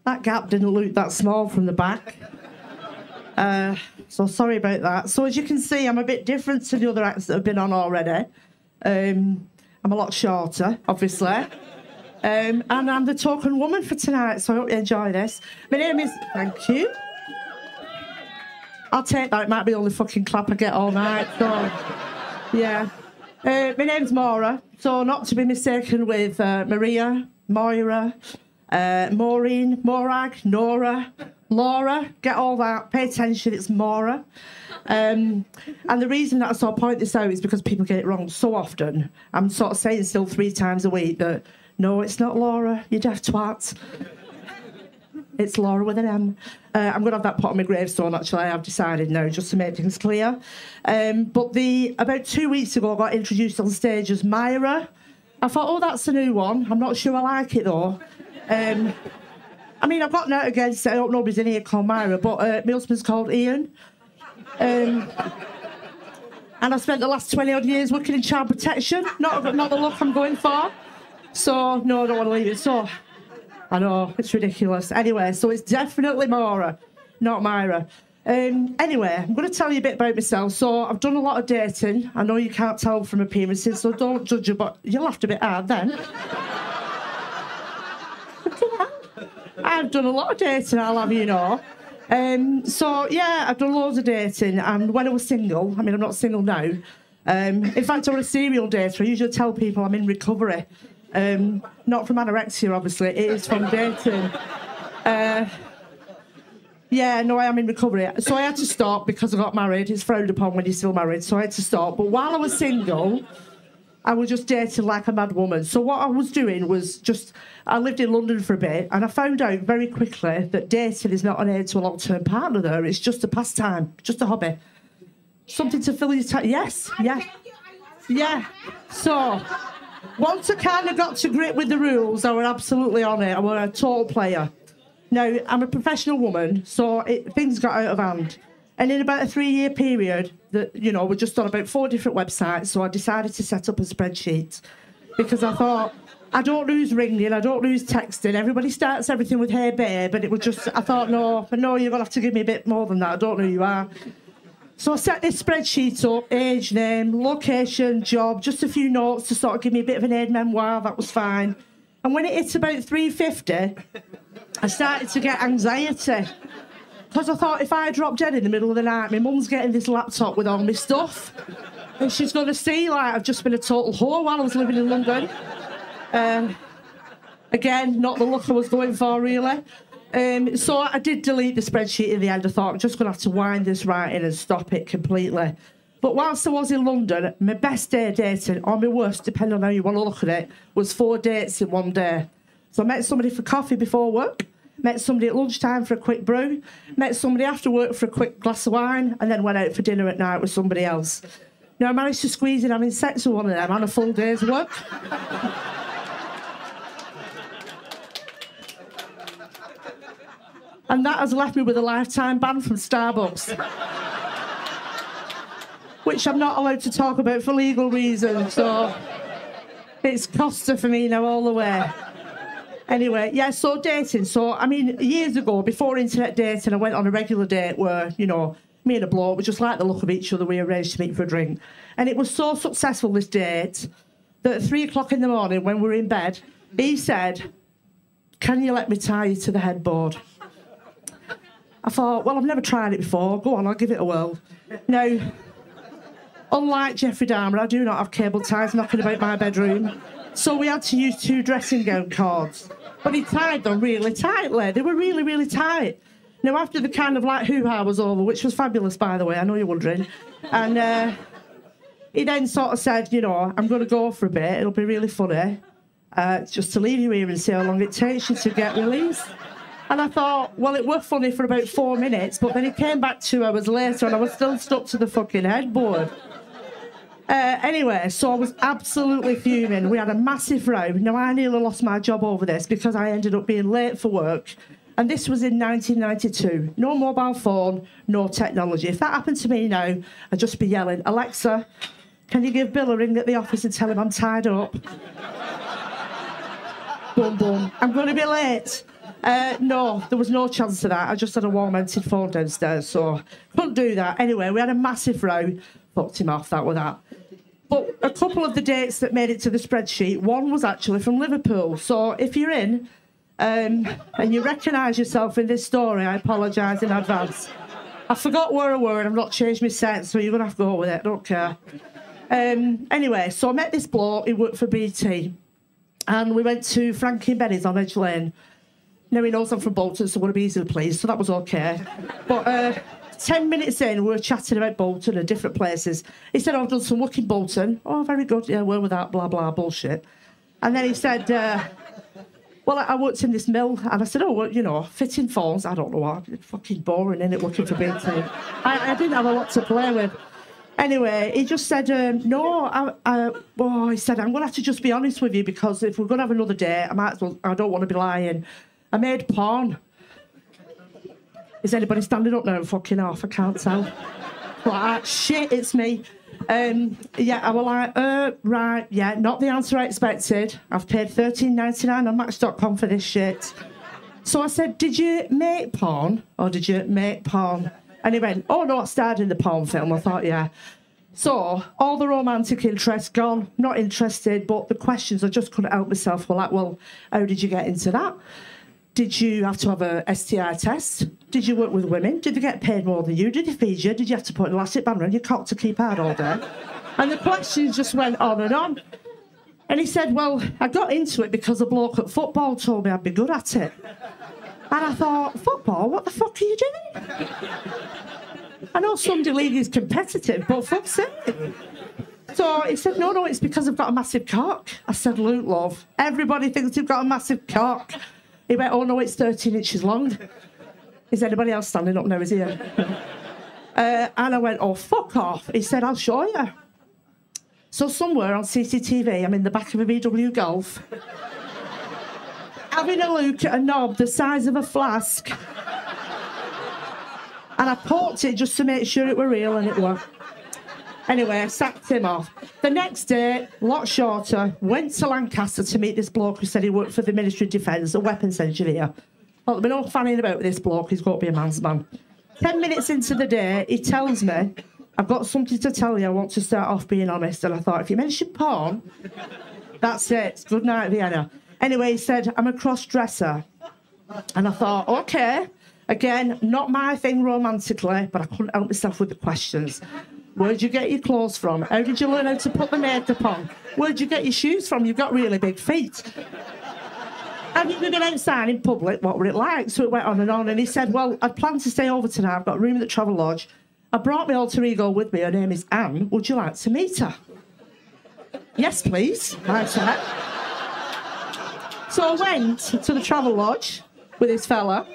That gap didn't look that small from the back. So sorry about that. So as you can see, I'm a bit different to the other acts that have been on already. I'm a lot shorter, obviously. And I'm the token woman for tonight, so I hope you enjoy this. My name is... Thank you. I'll take that. It might be the only fucking clap I get all night, so... Yeah. My name's Maura, so not to be mistaken with Maria, Moira, Maureen, Morag, Nora, Laura. Get all that. Pay attention, it's Maura. And the reason that I sort of point this out is because people get it wrong so often. I'm sort of saying still 3 times a week that, no, it's not Laura, you daft twat. It's Laura with an M. I'm going to have that put on my gravestone, actually. I've decided now, just to make things clear. But about 2 weeks ago, I got introduced on stage as Maura. I thought, oh, that's a new one. I'm not sure I like it, though. I mean, I've got nothing against it. I hope nobody's in here called Maura, but my husband's called Ian. And I spent the last 20-odd years working in child protection. Not the look I'm going for. So, no, I don't want to leave it. So, I know, it's ridiculous. Anyway, so it's definitely Maura, not Myra. Anyway, I'm going to tell you a bit about myself. So, I've done a lot of dating. I know you can't tell from appearances, so don't judge it, but you laughed a bit hard then. I've done a lot of dating, I'll have you know. So, yeah, I've done loads of dating, and when I was single, I mean, I'm not single now. In fact, I was a serial dater. I usually tell people I'm in recovery. Not from anorexia, obviously. It is from dating. Yeah, no, I am in recovery. So I had to stop because I got married. It's frowned upon when you're still married, so I had to stop. But while I was single, I was just dating like a mad woman. So what I was doing was just... I lived in London for a bit, and I found out very quickly that dating is not an aid to a long-term partner there. It's just a pastime, just a hobby. Something to fill your time. Yes, yeah. Yeah. So... once I kind of got to grip with the rules, I was absolutely on it. I was a total player. Now, I'm a professional woman, so things got out of hand. And in about a 3-year period, we're just on about 4 different websites, so I decided to set up a spreadsheet. Because I thought, I don't lose ringing, I don't lose texting. Everybody starts everything with hey babe, and it was just, I thought, no, you're going to have to give me a bit more than that. I don't know who you are. So I set this spreadsheet up, age, name, location, job, just a few notes to sort of give me a bit of an aide-memoir, that was fine. And when it hit about 350, I started to get anxiety. Because I thought if I drop dead in the middle of the night, my mum's getting this laptop with all my stuff. And she's going to see, like, I've just been a total whore while I was living in London. Again, not the look I was going for, really. So I did delete the spreadsheet in the end. I thought I'm just going to have to wind this right in and stop it completely. But whilst I was in London, my best day dating, or my worst, depending on how you want to look at it, was 4 dates in one day. So I met somebody for coffee before work, met somebody at lunchtime for a quick brew, met somebody after work for a quick glass of wine, and then went out for dinner at night with somebody else. Now, I managed to squeeze in having sex with one of them on a full day's work. And that has left me with a lifetime ban from Starbucks. Which I'm not allowed to talk about for legal reasons, so it's Costa for me now all the way. Anyway, yeah, so dating. So, I mean, years ago, before internet dating, I went on a regular date where, me and a bloke, we just liked the look of each other. We arranged to meet for a drink. And it was so successful, this date, that at 3 o'clock in the morning, when we were in bed, he said, "Can you let me tie you to the headboard?" I thought, well, I've never tried it before. Go on, I'll give it a whirl. Now, unlike Jeffrey Dahmer, I do not have cable ties knocking about my bedroom. So we had to use 2 dressing gown cords. But he tied them really tightly. They were really, really tight. Now, after the kind of like hoo-ha was over, which was fabulous, by the way, I know you're wondering, and he then sort of said, I'm going to go for a bit. It'll be really funny. Just to leave you here and see how long it takes you to get released. And I thought, well, it was funny for about 4 minutes, but then he came back 2 hours later and I was still stuck to the fucking headboard. Anyway, so I was absolutely fuming. We had a massive row. Now, I nearly lost my job over this because I ended up being late for work. And this was in 1992. No mobile phone, no technology. If that happened to me now, I'd just be yelling, "Alexa, can you give Bill a ring at the office and tell him I'm tied up?" Boom, boom. I'm going to be late. No, there was no chance of that. I just had a warm-mounted phone downstairs, so couldn't do that. Anyway, we had a massive row. Fucked him off, that was that. But a couple of the dates that made it to the spreadsheet, one was actually from Liverpool. So if you're in and you recognise yourself in this story, I apologise in advance. I forgot where I were and I've not changed my set, so you're going to have to go with it. I don't care. Anyway, so I met this bloke. He worked for BT. And we went to Frankie and Benny's on Edge Lane. Now he knows I'm from Bolton, so I want to be easily pleased, so that was okay. But 10 minutes in, we were chatting about Bolton and different places. He said, I've done some work in Bolton. Oh, very good. Yeah, where was that? Blah, blah, bullshit. And then he said, well, I worked in this mill. And I said, oh, well, you know, fitting phones. I don't know what. It's fucking boring, isn't it, working for BT? I didn't have a lot to play with. Anyway, he just said, no, he said, I'm going to have to just be honest with you because if we're going to have another day, I don't want to be lying. I made porn. Is anybody standing up now? Fucking off, I can't tell. Like, shit, it's me. Yeah, I was like, right, yeah, not the answer I expected. I've paid $13.99 on Match.com for this shit. So I said, did you make porn or did you make porn? And he went, oh, no, I starred in the porn film. I thought, yeah. So all the romantic interest gone, not interested, but the questions I just couldn't help myself were like, well, how did you get into that? Did you have to have a STI test? Did you work with women? Did they get paid more than you? Did they feed you? Did you have to put an elastic band around your cock to keep hard all day? And the questions just went on and on. And he said, well, I got into it because a bloke at football told me I'd be good at it. And I thought, football? What the fuck are you doing? I know Sunday League is competitive, but fuck's sake. So he said, no, it's because I've got a massive cock. I said, Luke, love, everybody thinks you've got a massive cock. He went, oh, no, it's 13 inches long. Is anybody else standing up now, is he? And I went, oh, fuck off. He said, I'll show you. So somewhere on CCTV, I'm in the back of a VW Golf, having a look at a knob the size of a flask. And I poked it just to make sure it were real, and it was. Anyway, I sacked him off. The next day, a lot shorter, went to Lancaster to meet this bloke who said he worked for the Ministry of Defence, a weapons engineer. Well, there'll be no fanning about with this bloke, he's got to be a man's man. 10 minutes into the day, he tells me, I've got something to tell you, I want to start off being honest. And I thought, if you mention porn, that's it, good night, Vienna. Anyway, he said, I'm a cross-dresser. And I thought, OK. Again, not my thing romantically, but I couldn't help myself with the questions. Where'd you get your clothes from? How did you learn how to put the makeup on? Where'd you get your shoes from? You've got really big feet. Have you been outside in public? What were it like? So it went on. And he said, well, I'd planned to stay over tonight. I've got a room at the Travel Lodge. I brought my alter ego with me. Her name is Anne. Would you like to meet her? Yes, please. I said. So I went to the Travel Lodge with this fella.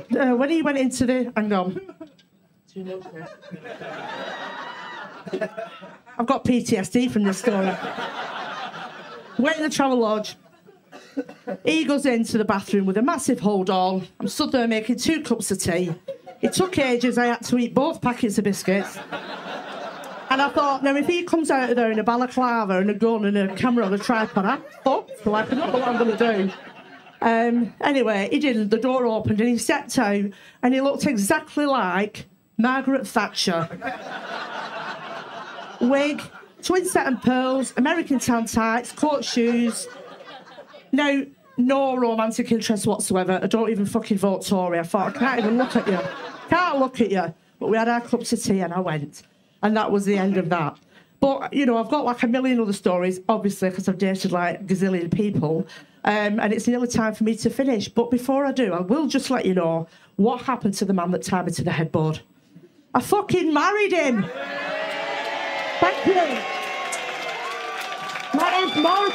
When he went into the... Hang on. I've got PTSD from this story. Went in the Travel Lodge. He goes into the bathroom with a massive hold all. I'm stood there making 2 cups of tea. It took ages. I had to eat both packets of biscuits. And I thought, now if he comes out of there in a balaclava and a gun and a camera on a tripod, I'm fucked. Like, I don't know what I'm going to do. Anyway, he didn't. The door opened and he stepped out and he looked exactly like Margaret Thatcher. Wig, twin set and pearls, American tan tights, court shoes. Now, no romantic interest whatsoever. I don't even fucking vote Tory. I thought, I can't even look at you. Can't look at you. But we had our cups of tea and I went. And that was the end of that. But, you know, I've got like a million other stories, obviously, because I've dated like a gazillion people. And it's nearly time for me to finish. But before I do, I will just let you know what happened to the man that tied me to the headboard. I fucking married him. Thank you. My name's Maura.